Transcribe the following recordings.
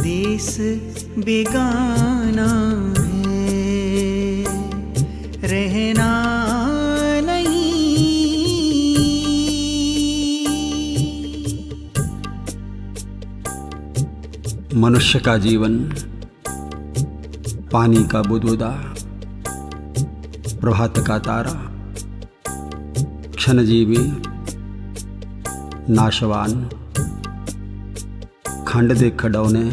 देश बेगाना है, रहना नहीं। मनुष्य का जीवन पानी का बुदबुदा, प्रभात का तारा, क्षणजीवी नाशवान, खंड दे खडौने,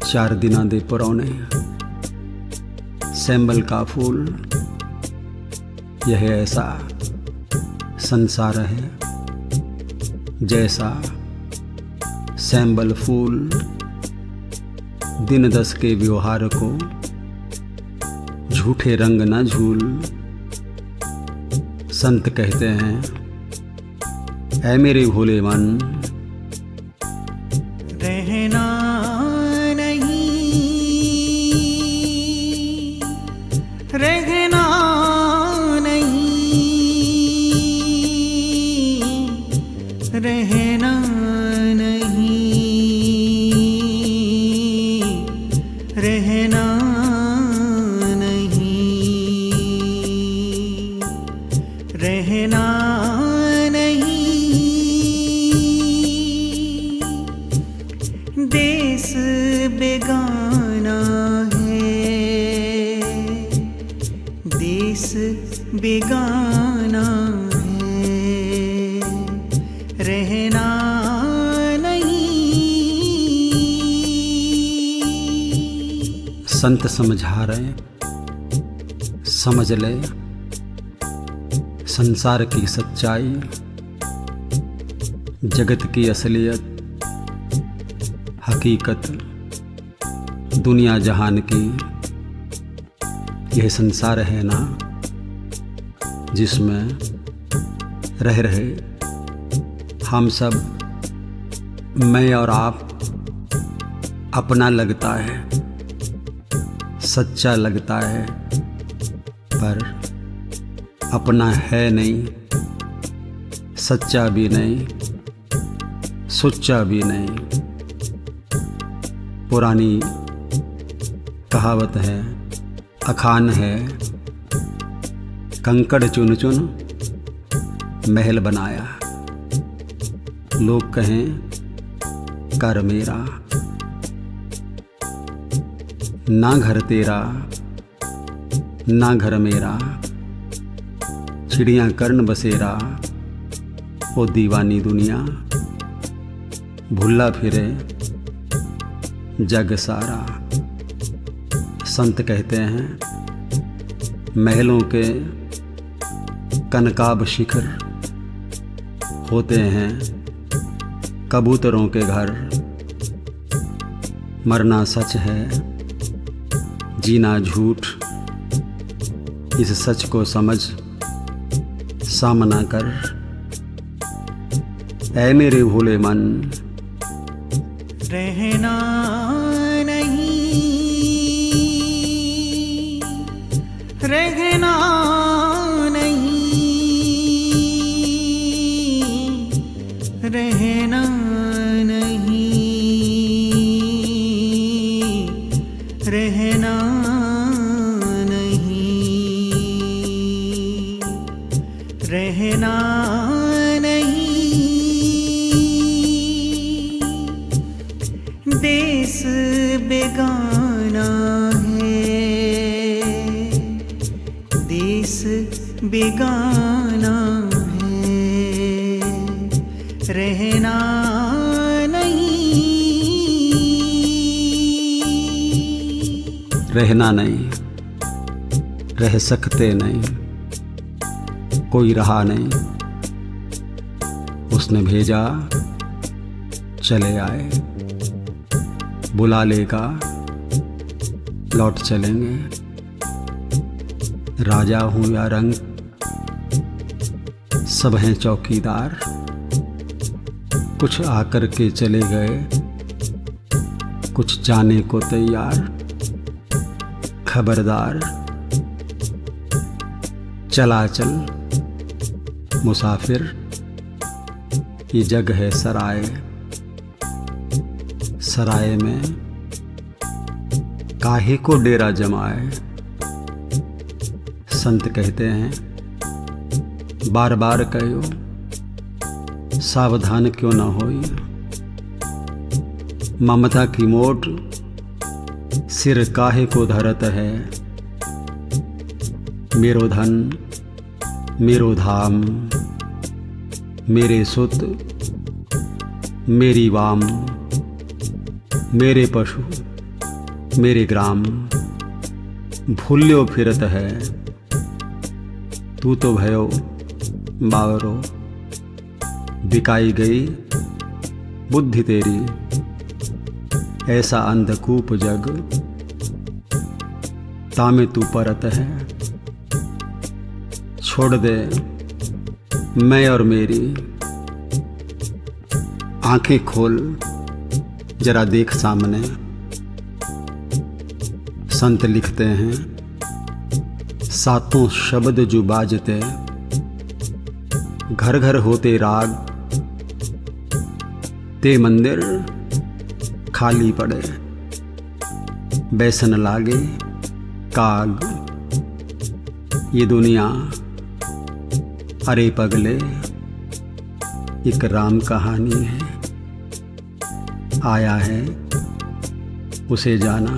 4 दिना दे परौने, सैंबल का फूल। यह ऐसा संसार है जैसा सैंबल फूल दिन 10 के व्यवहार को झूठे रंग न झूल। संत कहते हैं, ऐ मेरे भोले मन, रहना नहीं, रहना नहीं, रहना नहीं, रहना नहीं, रहना नहीं। देश बेगाना है, देश बेगाना है, रहना नहीं। संत समझा रहे, समझ ले संसार की सच्चाई, जगत की असलियत, हकीकत, दुनिया जहान की। यह संसार है ना जिसमें रह रहे हम सब, मैं और आप, अपना लगता है, सच्चा लगता है, पर अपना है नहीं, सच्चा भी नहीं, सुच्चा भी नहीं। पुरानी कहावत है, अखान है, कंकड़ चुन चुन महल बनाया। लोग कहें कर मेरा, ना घर तेरा ना घर मेरा, चिड़ियाँ कर्ण बसेरा। ओ दीवानी दुनिया भुल्ला फिरे जग सारा। संत कहते हैं, महलों के कनकाब शिखर होते हैं कबूतरों के घर। मरना सच है, जीना झूठ, इस सच को समझ सामना कर। ऐ मेरे भोले मन, रहना नहीं, रहना नहीं, रहना नहीं, रहना नहीं, रहना नहीं। देश बेगाना है, देश बेगाना है, रहना नहीं। रहना नहीं, रह सकते नहीं, कोई रहा नहीं, उसने भेजा चले आए। बुला लेगा लौट चलेंगे। राजा हूँ या रंग, सब हैं चौकीदार। कुछ आकर के चले गए, कुछ जाने को तैयार। खबरदार चला चल मुसाफिर, ये जग है सराय। सराय में काहे को डेरा जमाए। संत कहते हैं बार बार कहो सावधान क्यों न होई। ममता की मोट सिर काहे को धरत है। मेरो धन मेरो धाम मेरे सुत मेरी वाम मेरे पशु मेरे ग्राम भूल्यो फिरत है। तू तो भयो बावरो बिकाई गई बुद्धि तेरी। ऐसा अंधकूप जग तामे तू परत है। छोड़ दे मैं और मेरी आंखें खोल जरा देख सामने। संत लिखते हैं सातों शब्द जो बाजते घर घर होते राग। ते मंदिर खाली पड़े बैसन लागे काग। ये दुनिया अरे पगले एक राम कहानी है। आया है उसे जाना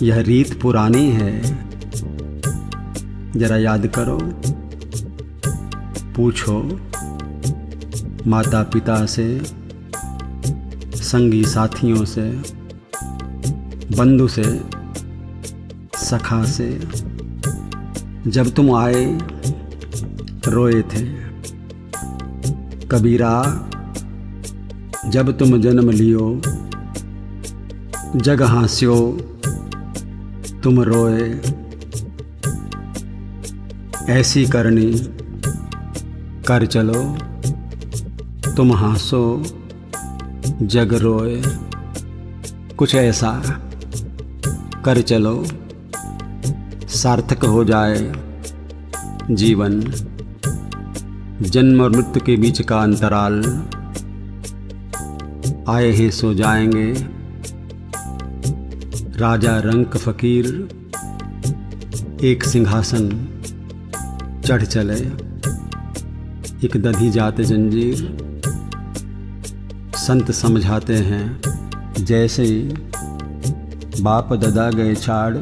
यह रीत पुरानी है। जरा याद करो पूछो माता पिता से संगी साथियों से बंधु से सखा से। जब तुम आए रोए थे कबीरा। जब तुम जन्म लियो जग हास्यो तुम रोए। ऐसी करनी कर चलो तुम हासो जग रोए। कुछ ऐसा कर चलो सार्थक हो जाए जीवन। जन्म और मृत्यु के बीच का अंतराल आए हैं सो जाएंगे। राजा रंक फकीर एक सिंहासन चढ़ चले। एक दधी जात जंजीर संत समझाते हैं जैसे बाप ददा गए छाड़।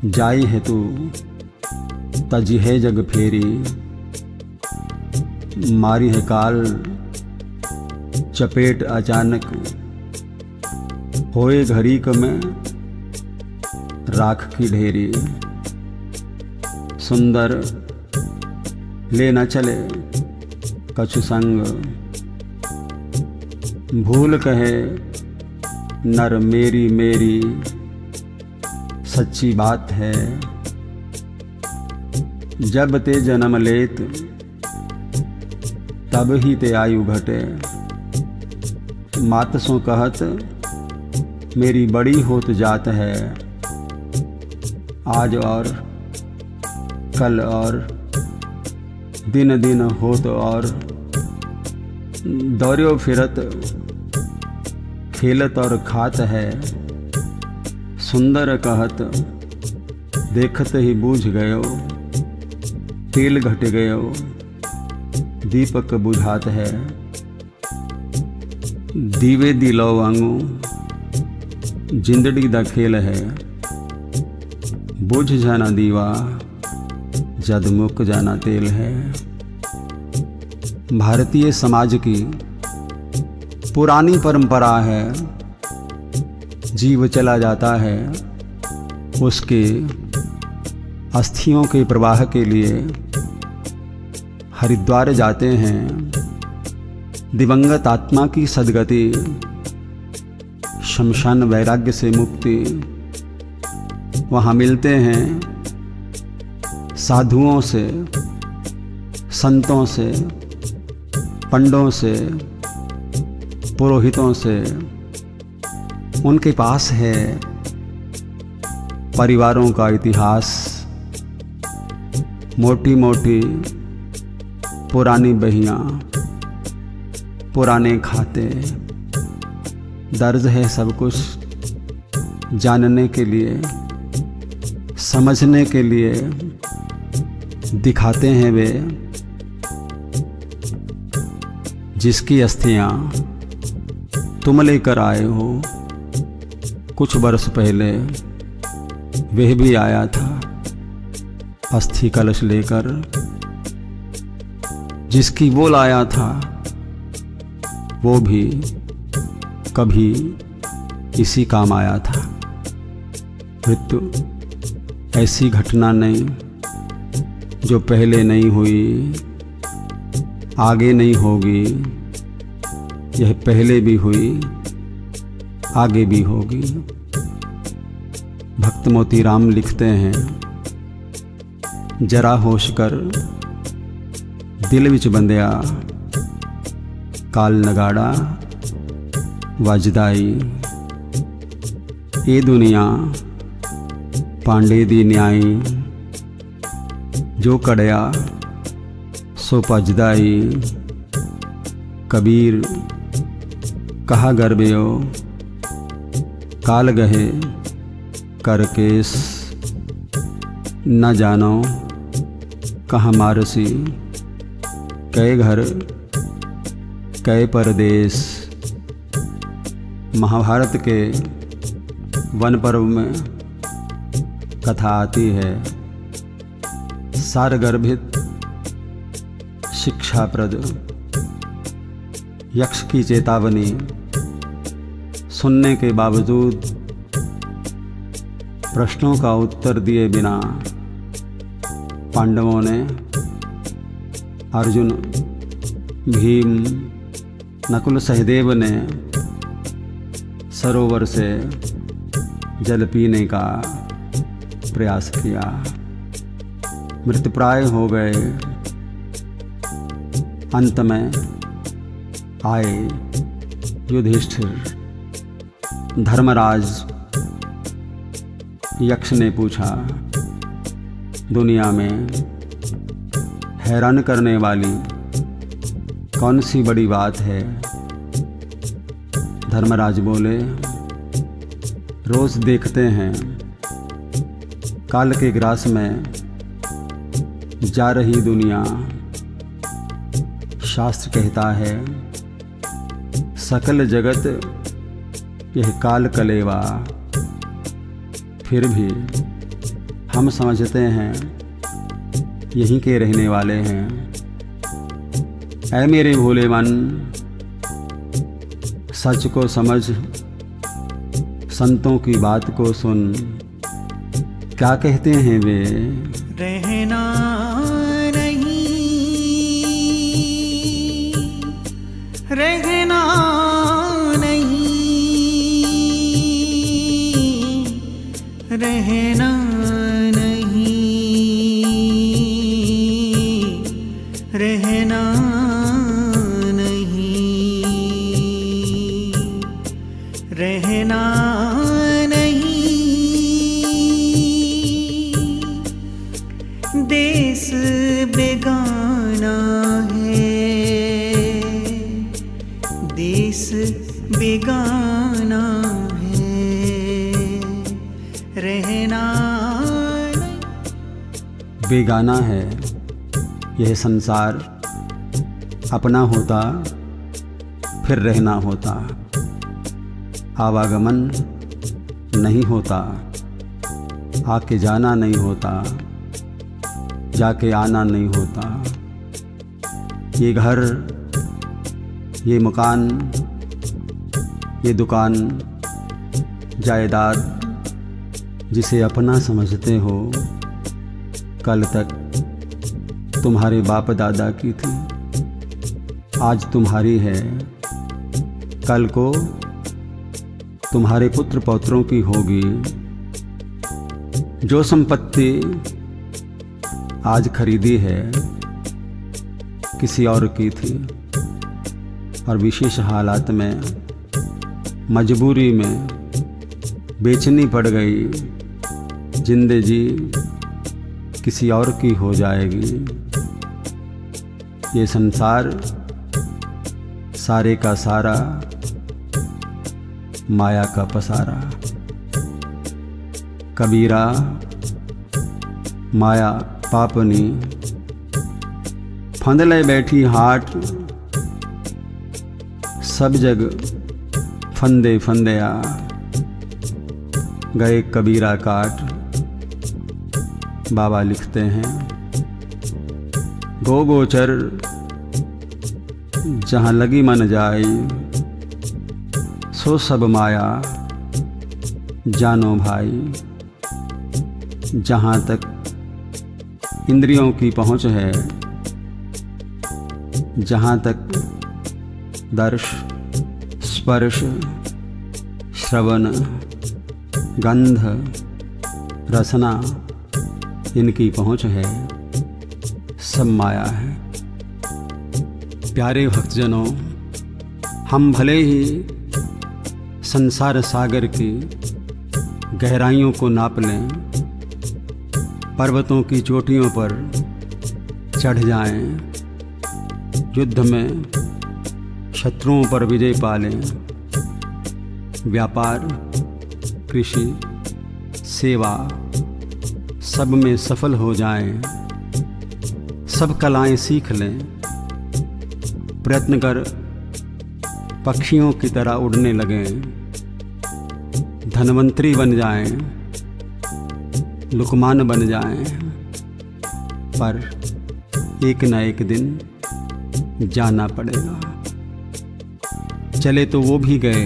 जाई है तू तजी है जग फेरी। मारी है काल चपेट अचानक। होए घड़ीक में राख की ढेरी। सुंदर ले न चले कछु संग। भूल कहे नर मेरी मेरी। सच्ची बात है जब ते जन्म लेत तब ही ते आयु घटे। मात सो कहत मेरी बड़ी होत जात है। आज और कल और दिन दिन होत और। दौड़ो फिरत खेलत और खात है। सुंदर कहत देखत ही बूझ गयो। तेल घट गयो दीपक बुझात है। दीवे दिलो वांगू जिंदड़ी दा खेल है। बुझ जाना दीवा जद मुक जाना तेल है। भारतीय समाज की पुरानी परंपरा है। जीव चला जाता है उसके अस्थियों के प्रवाह के लिए हरिद्वार जाते हैं। दिवंगत आत्मा की सद्गति शमशान वैराग्य से मुक्ति। वहाँ मिलते हैं साधुओं से संतों से पंडों से पुरोहितों से। उनके पास है परिवारों का इतिहास। मोटी मोटी पुरानी बहियाँ पुराने खाते। दर्ज है सब कुछ जानने के लिए, समझने के लिए दिखाते हैं वे। जिसकी अस्थियां तुम लेकर आए हो कुछ बरस पहले, वह भी आया था अस्थि कलश लेकर। जिसकी वो लाया था वो भी कभी इसी काम आया था। मृत्यु ऐसी घटना नहीं जो पहले नहीं हुई, आगे नहीं होगी। यह पहले भी हुई, आगे भी होगी। भक्त मोतीराम लिखते हैं, जरा होश कर दिल विच बंदिया, काल नगाड़ा वजदाई। ये दुनिया पांडे दी न्याई, जो कड़िया सो भजदाई। कबीर कहा गरबियो, काल गहे कर केस। न जानो कहाँ मारसी, कै घर कै परदेश। महाभारत के वन पर्व में कथा आती है, सारगर्भित शिक्षाप्रद। यक्ष की चेतावनी सुनने के बावजूद प्रश्नों का उत्तर दिए बिना पांडवों ने अर्जुन, भीम, नकुल सहदेव ने सरोवर से जल पीने का प्रयास किया। मृतप्राय हो गए। अंत में आए युधिष्ठिर। धर्मराज यक्ष ने पूछा, दुनिया में हैरान करने वाली कौन सी बड़ी बात है? धर्मराज बोले, रोज देखते हैं काल के ग्रास में जा रही दुनिया। शास्त्र कहता है, सकल जगत यह काल कलेवा। फिर भी हम समझते हैं यहीं के रहने वाले हैं। ऐ मेरे भोले मन, सच को समझ, संतों की बात को सुन। क्या कहते हैं वे? रहना नहीं, रहना नहीं, रहना नहीं, रहना नहीं, रहना नहीं। देश बेगाना है, देश बेगाना है, रहना बेगाना है यह संसार। अपना होता फिर रहना होता। आवागमन नहीं होता, आके जाना नहीं होता, जाके आना नहीं होता। ये घर, ये मकान, ये दुकान, जायदाद जिसे अपना समझते हो, कल तक तुम्हारे बाप दादा की थी, आज तुम्हारी है, कल को तुम्हारे पुत्र पौत्रों की होगी। जो संपत्ति आज खरीदी है किसी और की थी, और विशेष हालात में, मजबूरी में बेचनी पड़ गई। जिंदे जी किसी और की हो जाएगी। ये संसार सारे का सारा माया का पसारा। कबीरा माया पापनी फंदले बैठी हाट, सब जग फंदे फंदया गए कबीरा काट। बाबा लिखते हैं गो गोचर जहाँ लगी मन जाई, सो सब माया जानो भाई। जहाँ तक इंद्रियों की पहुँच है, जहाँ तक दर्श स्पर्श श्रवण गंध रसना इनकी पहुँच है, सब माया है। प्यारे भक्तजनों, हम भले ही संसार सागर की गहराइयों को नाप लें, पर्वतों की चोटियों पर चढ़ जाएं, युद्ध में शत्रुओं पर विजय पा लें, व्यापार कृषि सेवा सब में सफल हो जाएं, सब कलाएं सीख लें, प्रयत्न कर पक्षियों की तरह उड़ने लगें, धनवंतरी बन जाएं, लुकमान बन जाएं, पर एक न एक दिन जाना पड़ेगा। चले तो वो भी गए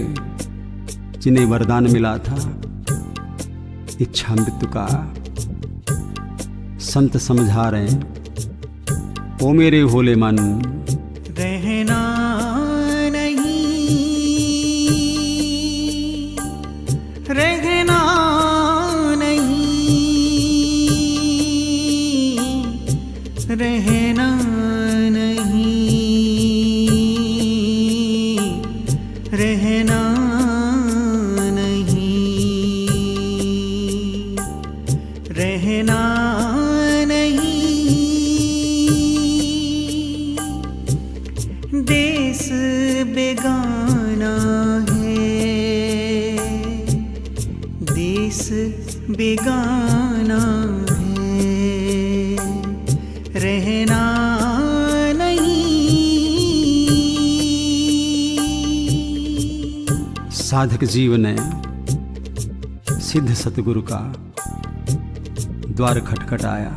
जिन्हें वरदान मिला था इच्छा मृत्यु का। संत समझा रहे हैं ओ मेरे भोले मन, रहना नहीं, रहना नहीं, रहना नहीं, रहना नहीं, रहना नहीं। देश बेगाना है, देश बेगाना है, रहना नहीं। साधक जीव ने सिद्ध सतगुरु का द्वार खटखटाया।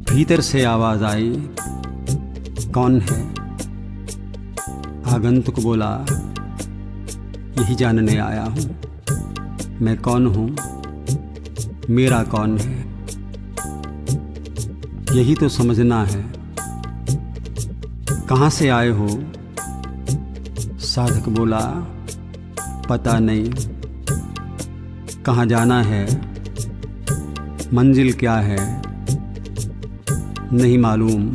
भीतर से आवाज आई, कौन है? आगंतुक बोला, यही जानने आया हूँ मैं कौन हूँ, मेरा कौन है, यही तो समझना है। कहाँ से आए हो? साधक बोला, पता नहीं। कहाँ जाना है, मंजिल क्या है, नहीं मालूम।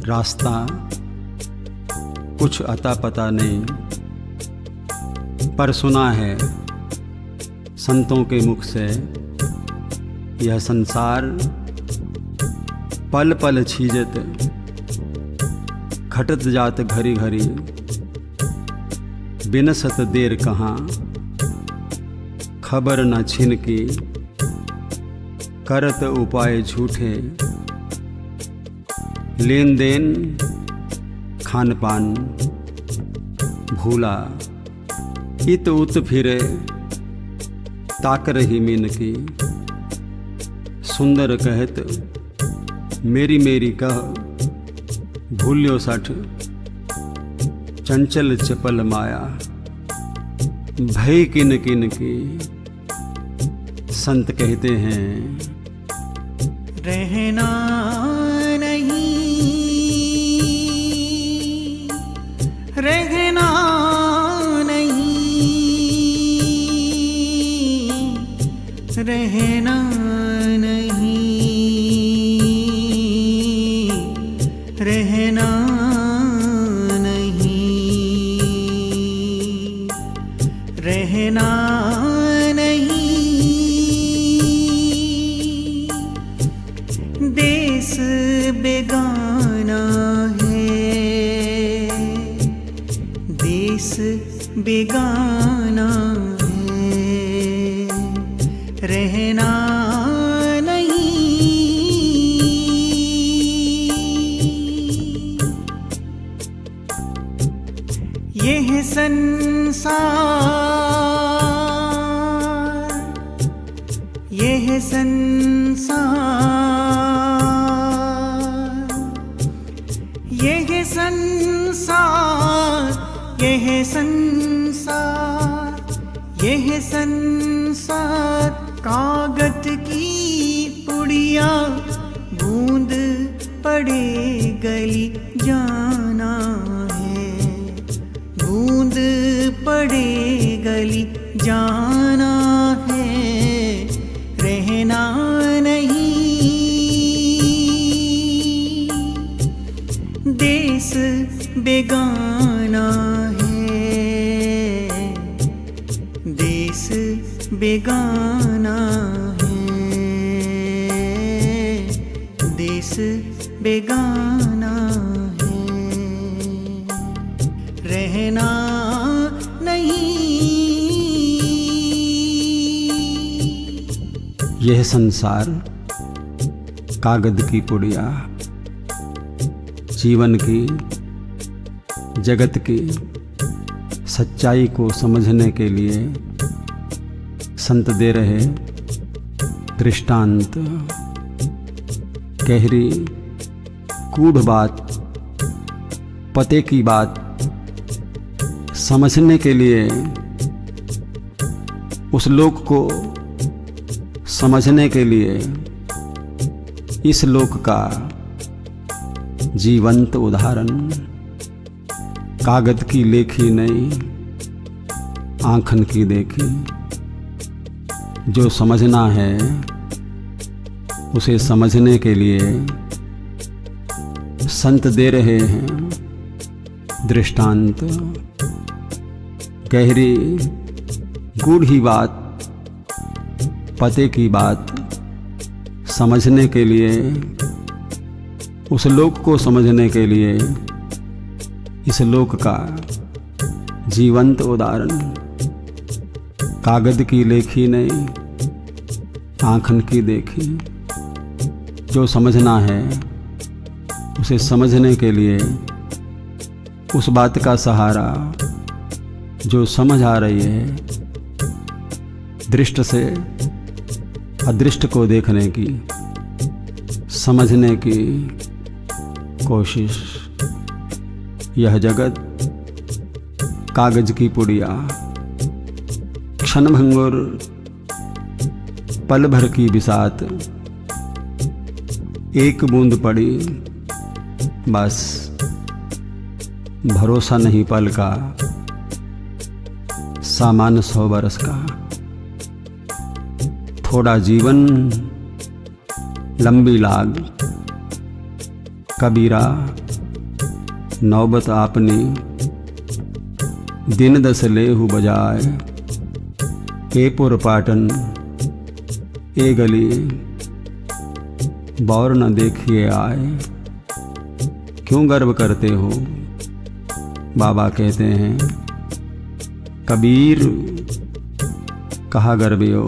रास्ता कुछ अता पता नहीं, पर सुना है संतों के मुख से यह संसार पल पल छीजत, खटत जात घरी घरी, बिनसत देर कहाँ, खबर न छिन की, करत उपाय झूठे, लेन देन खान पान भूला, इत उत फिरे ताक रही मीन की, सुंदर कहत मेरी मेरी कह, भूल्यो सठ चंचल चपल माया, भय किन किन की। संत कहते हैं रहना नहीं, रहना नहीं, रहना नहीं, रहना नहीं, रहना नहीं। देश बेगाना है, देश बेगाना है, रहना नहीं। यह संसार, यह संसार, यह संसार, यह संसार, यह संसार कागज की पुड़िया, बूंद पड़े गली जाना है, बूंद पड़े गली जाना है, रहना नहीं। देश बेगाना है, देश बेगाना है, देश बेगाना है, रहना नहीं। यह संसार कागज की पुड़िया, जीवन की, जगत की सच्चाई को समझने के लिए संत दे रहे दृष्टांत। गहरी गूढ़ बात, पते की बात समझने के लिए, उस लोक को समझने के लिए इस लोक का जीवंत उदाहरण, कागज की लेखी नहीं, आँखन की देखी। जो समझना है उसे समझने के लिए संत दे रहे हैं दृष्टांत। गहरी गूढ़ी बात, पते की बात समझने के लिए, उस लोक को समझने के लिए इस लोक का जीवंत उदाहरण, कागज की लेखी नहीं, आँखन की देखी। जो समझना है उसे समझने के लिए उस बात का सहारा जो समझ आ रही है, दृष्ट से अदृष्ट को देखने की, समझने की कोशिश। यह जगत कागज की पुड़िया, क्षणभंगुर पल भर की बिसात, एक बूंद पड़ी बस, भरोसा नहीं पल का, सामान 100 बरस का। थोड़ा जीवन लंबी लाग, कबीरा नौबत आपनी, दिन 10 लेहु बजाए, ए पुर पाटन ए गली, बौर न देखिए आए। क्यों गर्व करते हो, बाबा कहते हैं। कबीर कहा गर्वियो,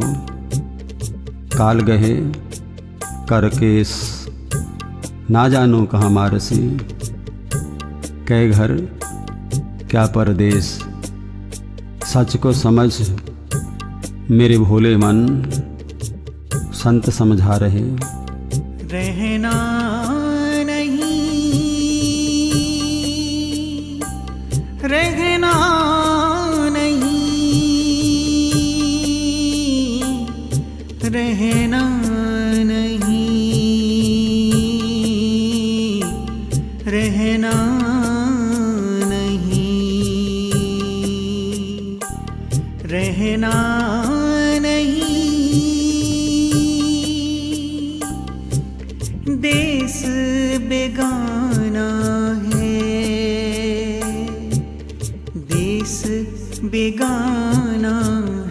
काल गहे कर केस, ना जानो कहाँ मारसी, कै घर क्या परदेश। सच को समझ मेरे भोले मन, संत समझा रहे। रहना नहीं, रहना नहीं, रहना नहीं, रहना नहीं, रहना नहीं। देश बेगाना है, देश बेगाना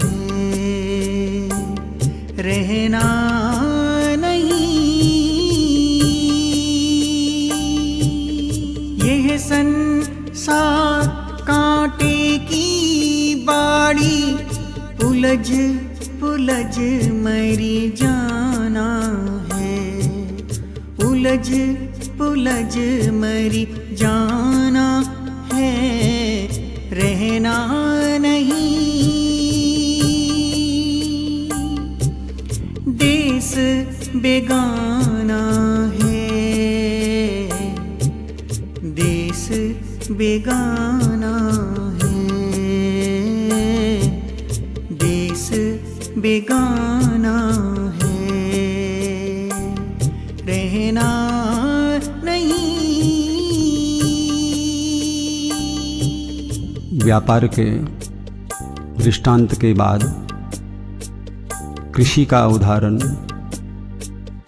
है, रहना नहीं। यह संसार कांटे उलझ पुलझ मरी जाना है, उलझ पुलझ मरी जाना है, रहना नहीं। देश बेगाना है, देश बेगाना है, देश बेगाना है, रहना नहीं। व्यापार के दृष्टांत के बाद कृषि का उदाहरण,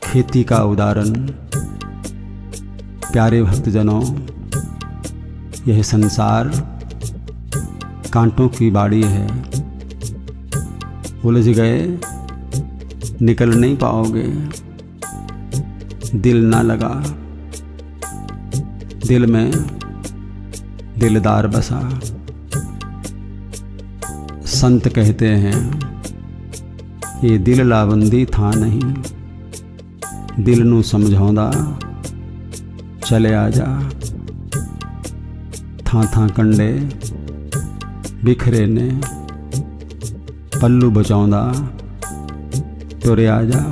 खेती का उदाहरण। प्यारे भक्तजनों, यह संसार कांटों की बाड़ी है। उलझ गए, निकल नहीं पाओगे। दिल ना लगा, दिल में दिलदार बसा। संत कहते हैं ये दिल लाबंदी था नहीं, दिल नू समझाउंदा चले आ जा। थां थां कंडे बिखरे ने, पल्लू बचाउंदा तुरे आ जा।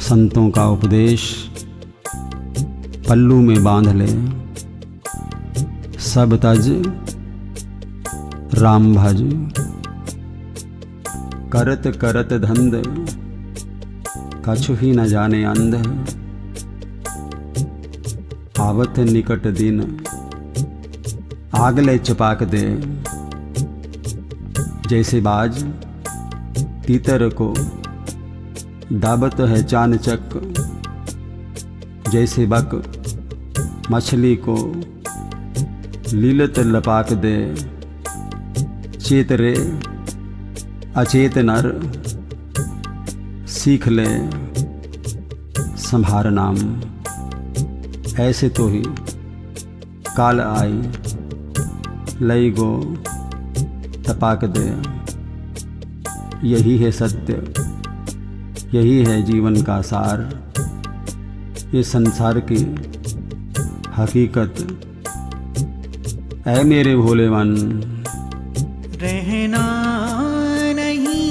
संतों का उपदेश पल्लू में बांध ले, सब तज राम भज। करत करत धंध कछु ही न जाने अंध, आवत निकट दिन आगले चपाक दे। जैसे बाज तीतर को दाबत है चानचक, जैसे बक मछली को लीलत लपाक दे। चेत रे अचेत नर, सीख ले संभार नाम। ऐसे तो ही काल आई, लई गो तपाक दे। यही है सत्य, यही है जीवन का सार। ये संसार की हकीकत ऐ मेरे भोले मन। रहना नहीं,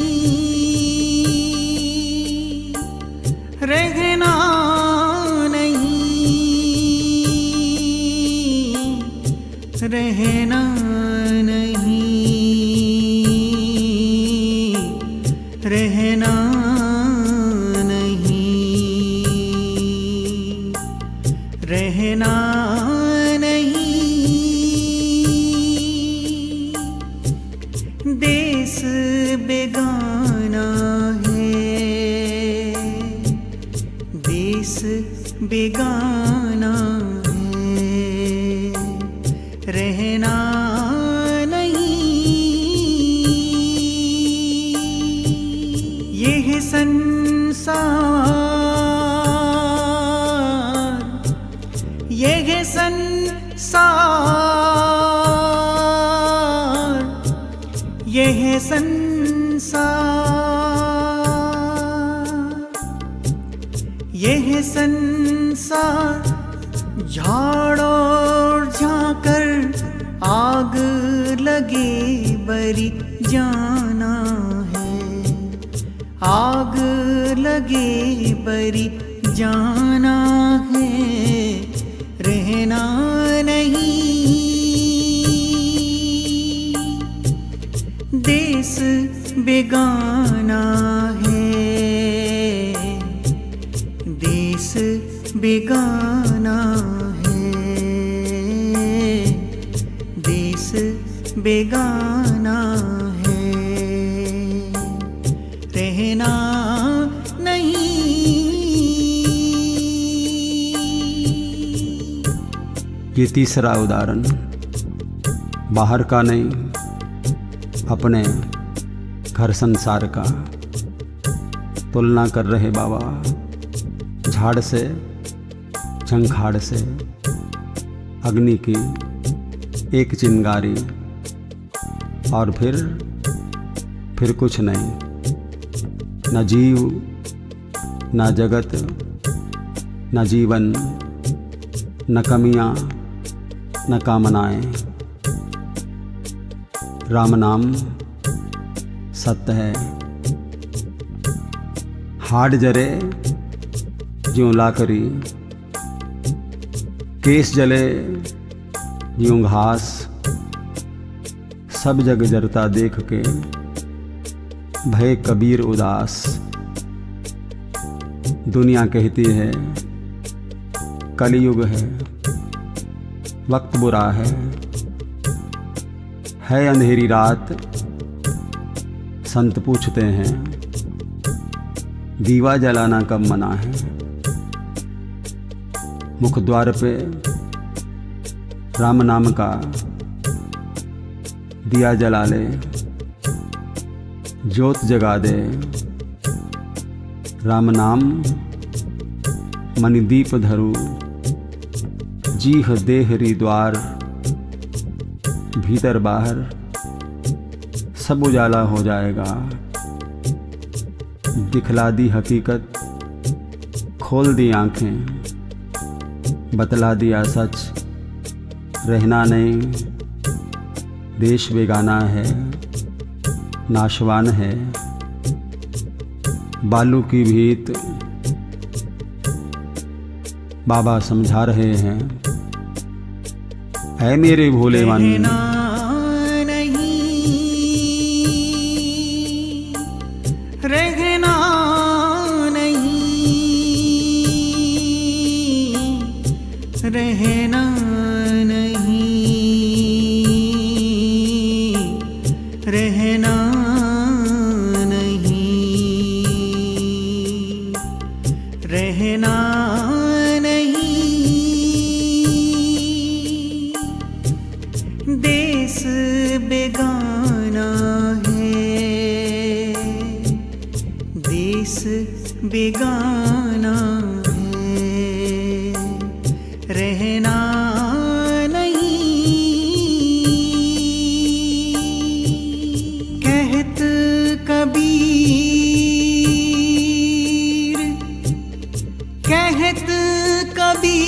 रहना नहीं, रहना नहीं, रहना नहीं, रहना नहीं। देश बेगाना है, देश बेगाना है, रहना नहीं। यह संसार, यह संसार, यह संसार, यह संसार झाड़ो झांकर आग लगे बरी जाना है, आग लगे बरी जाना है, रहना नहीं। देश बेगाना है, देश बेगाना है, देश बेगाना है, रहना नहीं। ये तीसरा उदाहरण बाहर का नहीं, अपने घर संसार का तुलना कर रहे बाबा। झाड़ से, झंखाड़ से, अग्नि की एक चिंगारी और फिर फिर कुछ नहीं, न जीव न जगत न जीवन, न कमियां न कामनाएं। राम नाम सत्य है। हाड जरे ज्यों लाकड़ी, केस जले ज्यों घास, सब जग जरता देख के भय कबीर उदास। दुनिया कहती है कलयुग है, वक्त बुरा है अंधेरी रात। संत पूछते हैं दीवा जलाना कब मना है। मुख द्वार पे राम नाम का दिया जला ले, ज्योत जगा दे। राम नाम मणिदीप धरु, जीह देहरी द्वार। भीतर बाहर सब उजाला हो जाएगा। दिखला दी हकीकत, खोल दी आंखें, बतला दिया सच। रहना नहीं, देश बेगाना है, नाशवान है। बालू की भीत बाबा समझा रहे हैं, ऐ मेरे भोले मन। रहना नहीं, रहना नहीं, रहना नहीं, रहना नहीं, रहना देश बेगाना है, देश बेगाना है। रहना नहीं, कहत कबीर, कहत कबीर,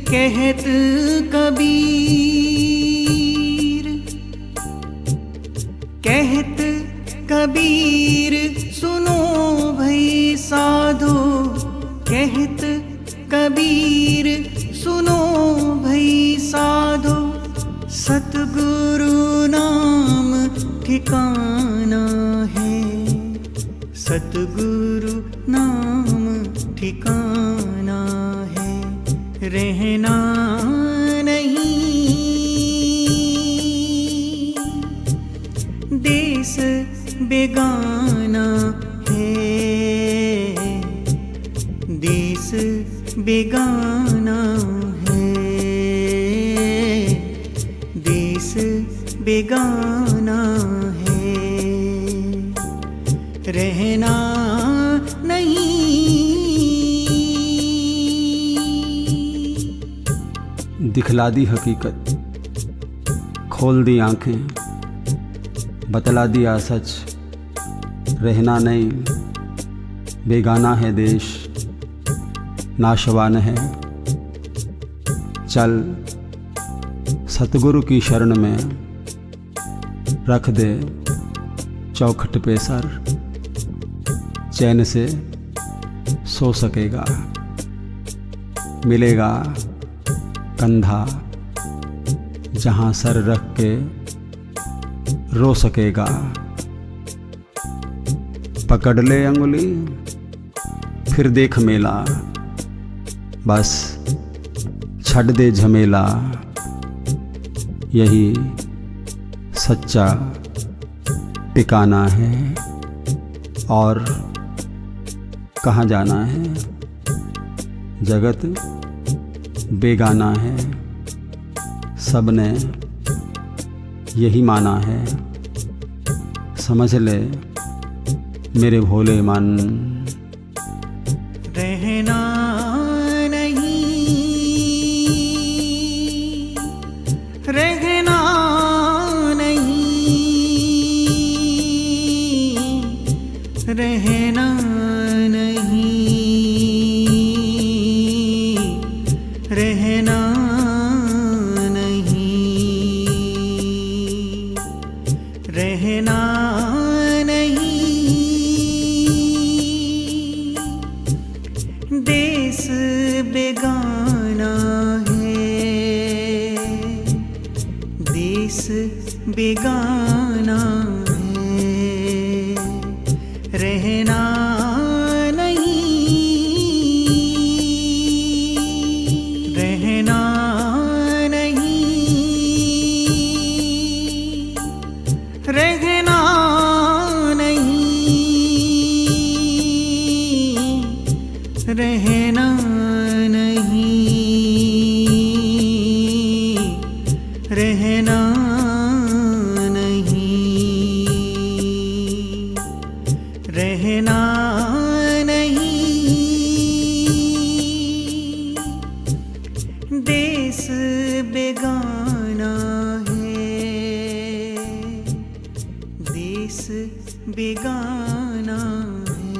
कहत कबीर, कहत कबीर, सुनो भई साधो। कहत कबीर, सुनो भई साधो। सतगुरु नाम ठिकाना है, सतगुरु नाम ठिकाना है। रहना नहीं, देश बेगाना है, देश बेगाना है, देश बेगाना है। रहना नहीं, दिखला दी हकीकत, खोल दी आंखें, बतला दिया सच। रहना नहीं, बेगाना है देश, नाशवान है। चल सतगुरु की शरण में, रख दे चौखट पे सर। चैन से सो सकेगा, मिलेगा कंधा जहां सर रख के रो सकेगा। पकड़ ले अंगुली, फिर देख मेला, बस छੱਡ दे झमेला। यही सच्चा ठिकाना है, और कहाँ जाना है। जगत बेगाना है, सबने यही माना है। समझ ले मेरे भोले मन। रहना नहीं, रहना रहना नहीं, रहना नहीं। देश बेगाना है, देश बेगाना है, रहना नहीं, रहना नहीं, रहना नहीं, रहना नहीं, रहना नहीं, रहना नहीं। देश बेगाना है, देश बेगाना है।